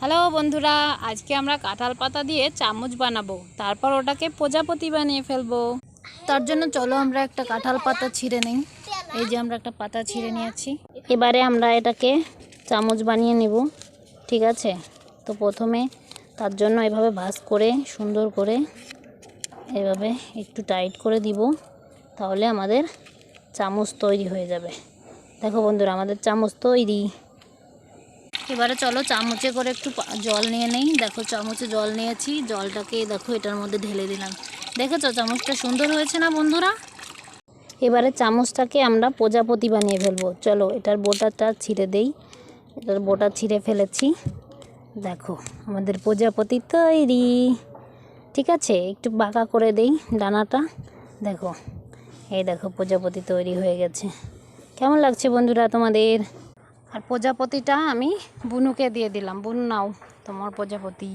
Hello বন্ধুরা, আজকে আমরা কাঁঠাল পাতা দিয়ে চামচ বানাবো, তারপর ওটাকে প্রজাপতি বানিয়ে ফেলবো। তার জন্য চলো আমরা একটা কাঁঠাল পাতা ছিঁড়ে নিই। এই যে আমরা একটা পাতা ছিঁড়ে নিয়েছি। এবারে আমরা এটাকে চামচ বানিয়ে নেব, ঠিক আছে? তো প্রথমে তার জন্য এভাবে ভাঁজ করে সুন্দর করে এভাবে একটু টাইট করে দিব, তাহলে আমাদের চামচ তৈরি হয়ে যাবে। দেখো বন্ধুরা, আমাদের চামচ তৈরি। এবারে চলো চামচে করে একটু জল নিয়ে নেই। দেখো চামচে জল নিয়েছি, জলটাকে দেখো এটার মধ্যে ঢেলে দিলাম। দেখেছো চামচটা সুন্দর হয়েছে না বন্ধুরা? এবারে চামচটাকে আমরা প্রজাপতি বানিয়ে ফেলবো। চলো এটার বোটাটা ছিঁড়ে দেই। এটার বোটা ছিঁড়ে ফেলেছি। দেখো আমাদের প্রজাপতি তৈরি। ঠিক আছে, একটু বাঁকা করে দেই ডানাটা। দেখো, এই দেখো প্রজাপতি তৈরি হয়ে গেছে। কেমন লাগছে বন্ধুরা তোমাদের? আর প্রজাপতিটা আমি বুনুকে দিয়ে দিলাম। বুনু, নাও তোমার প্রজাপতি।